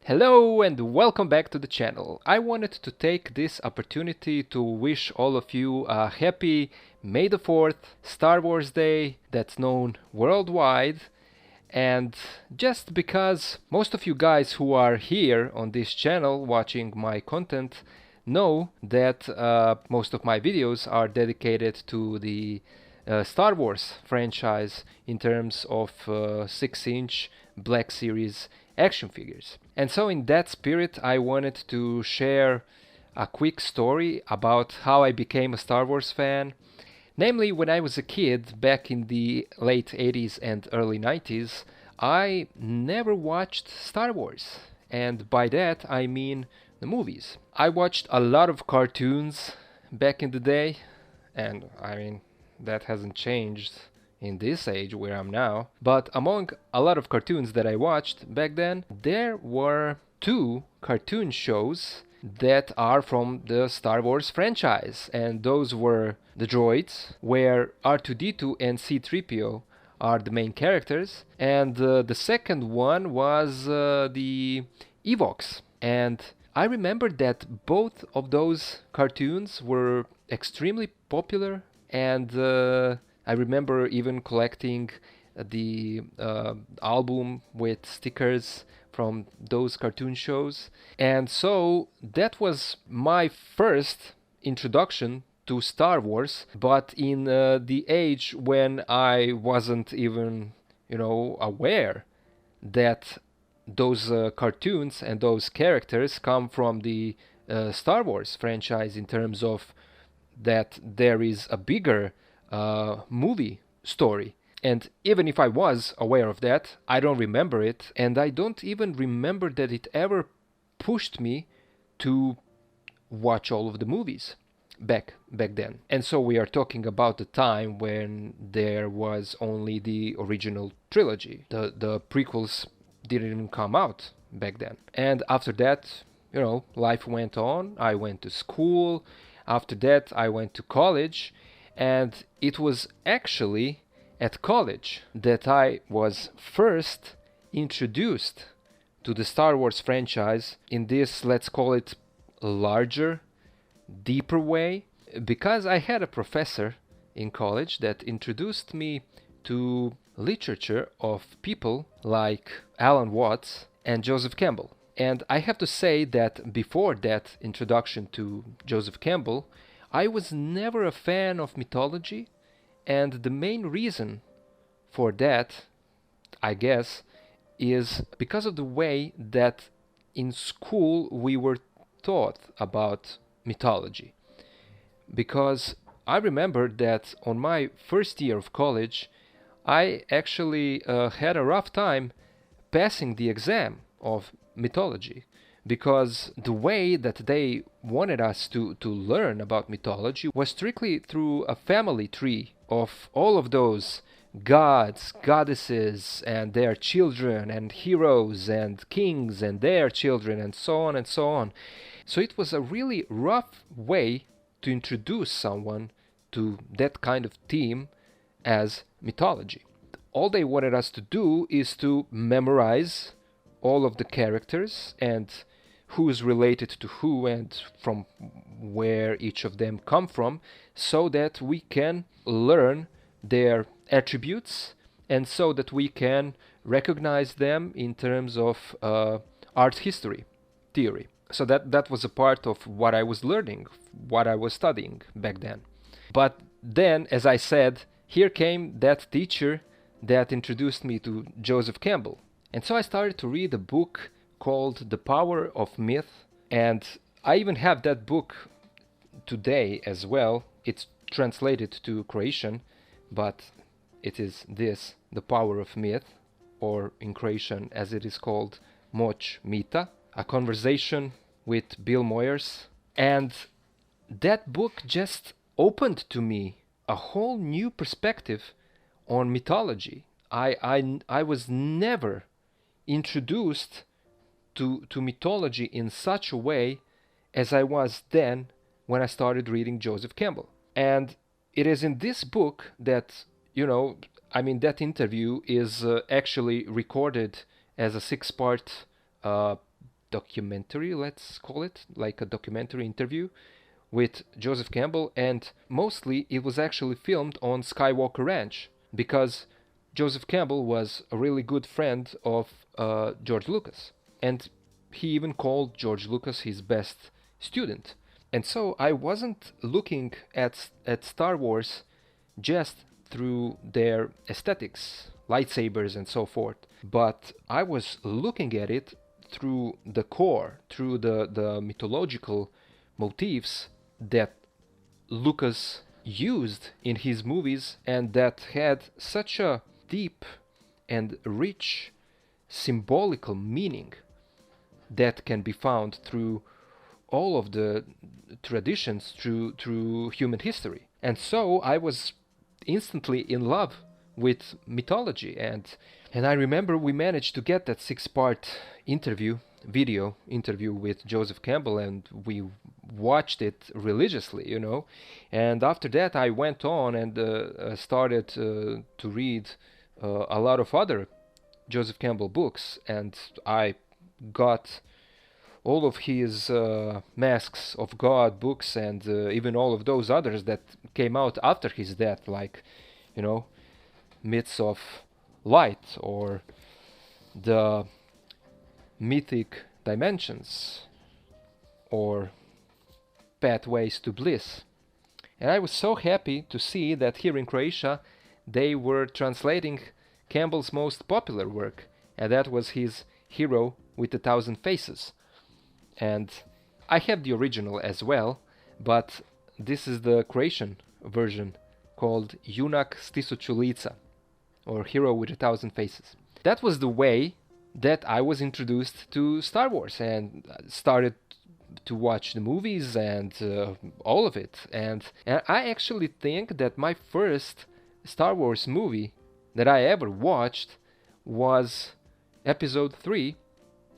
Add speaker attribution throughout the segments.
Speaker 1: Hello and welcome back to the channel. I wanted to take this opportunity to wish all of you a happy May the 4th Star Wars Day that's known worldwide. And just because most of you guys who are here on this channel watching my content know that most of my videos are dedicated to the Star Wars franchise in terms of 6-inch Black Series action figures. And so in that spirit, I wanted to share a quick story about how I became a Star Wars fan. Namely, when I was a kid back in the late 80s and early 90s, I never watched Star Wars. And by that, I mean the movies. I watched a lot of cartoons back in the day, and I mean, that hasn't changed in this age where I'm now. But among a lot of cartoons that I watched back then, there were two cartoon shows that are from the Star Wars franchise, and those were the droids, where R2-D2 and C-3PO are the main characters, and the second one was the Ewoks. And I remember that both of those cartoons were extremely popular, and I remember even collecting the album with stickers from those cartoon shows. And so that was my first introduction to Star Wars, but in the age when I wasn't even, aware that those cartoons and those characters come from the Star Wars franchise, in terms of that there is a bigger movie story. And even if I was aware of that, I don't remember it, and I don't even remember that it ever pushed me to watch all of the movies back then. And so we are talking about the time when there was only the original trilogy. The prequels didn't even come out back then. And after that, life went on. I went to school. After that, I went to college, and it was actually at college that I was first introduced to the Star Wars franchise in this, let's call it, larger, deeper way, because I had a professor in college that introduced me to literature of people like Alan Watts and Joseph Campbell. And I have to say that before that introduction to Joseph Campbell, I was never a fan of mythology, and the main reason for that, I guess, is because of the way that in school we were taught about mythology. Because I remember that on my first year of college, I actually had a rough time passing the exam of mythology, because the way that they wanted us to learn about mythology was strictly through a family tree of all of those gods, goddesses, and their children, and heroes, and kings, and their children, and so on and so on. So it was a really rough way to introduce someone to that kind of theme as mythology. All they wanted us to do is to memorize all of the characters and who's related to who and from where each of them come from, so that we can learn their attributes and so that we can recognize them in terms of art history theory. So that was a part of what I was learning, what I was studying back then. But then, as I said, here came that teacher that introduced me to Joseph Campbell. And so I started to read a book called The Power of Myth, and I even have that book today as well. It's translated to Croatian, but it is this, The Power of Myth, or in Croatian as it is called, Moć mita, a conversation with Bill Moyers. And that book just opened to me a whole new perspective on mythology. I was never introduced to mythology in such a way as I was then when I started reading Joseph Campbell. And it is in this book that, that interview is actually recorded as a 6-part documentary, let's call it, like a documentary interview with Joseph Campbell, and mostly it was actually filmed on Skywalker Ranch because Joseph Campbell was a really good friend of George Lucas, and he even called George Lucas his best student. And so I wasn't looking at Star Wars just through their aesthetics, lightsabers and so forth, but I was looking at it through the core, through the mythological motifs that Lucas used in his movies and that had such a deep and rich symbolical meaning that can be found through all of the traditions through human history. And so I was instantly in love with mythology, and I remember we managed to get that 6-part video interview with Joseph Campbell, and we watched it religiously. And after that I went on and started to read a lot of other Joseph Campbell books, and I got all of his Masks of God books, and even all of those others that came out after his death, like, Myths of Light or the Mythic Dimensions or Pathways to Bliss. And I was so happy to see that here in Croatia they were translating Campbell's most popular work, and that was his Hero with a Thousand Faces. And I have the original as well, but this is the Croatian version called Junak s tisuću lica, or Hero with a Thousand Faces. That was the way that I was introduced to Star Wars and started to watch the movies and all of it. And I actually think that my first Star Wars movie that I ever watched was Episode 3,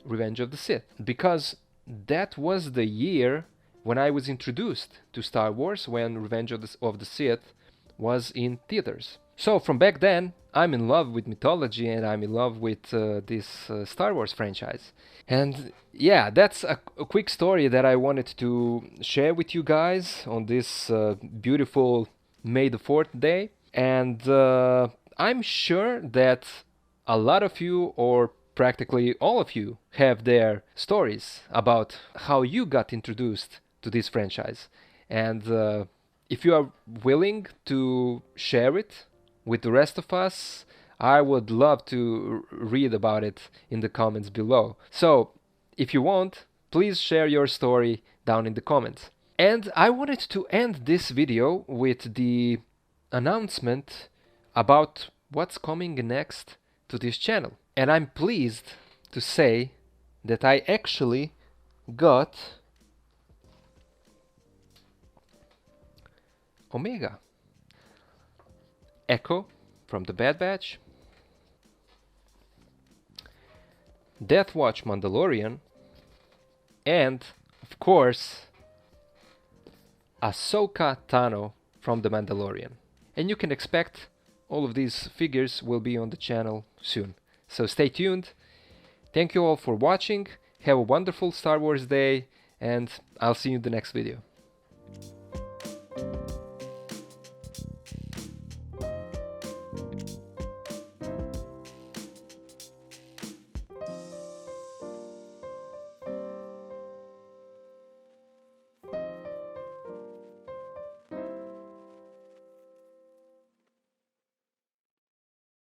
Speaker 1: Revenge of the Sith, because that was the year when I was introduced to Star Wars, when Revenge of the Sith was in theaters. So from back then, I'm in love with mythology and I'm in love with this Star Wars franchise. And yeah, that's a quick story that I wanted to share with you guys on this beautiful May the 4th day. And I'm sure that a lot of you, or practically all of you, have their stories about how you got introduced to this franchise. And if you are willing to share it with the rest of us, I would love to read about it in the comments below. So if you want, please share your story down in the comments. And I wanted to end this video with the announcement about what's coming next to this channel. And I'm pleased to say that I actually got Omega, Echo from the Bad Batch, Death Watch Mandalorian, and of course Ahsoka Tano from the Mandalorian. And you can expect all of these figures will be on the channel soon. So stay tuned. Thank you all for watching. Have a wonderful Star Wars day, and I'll see you in the next video.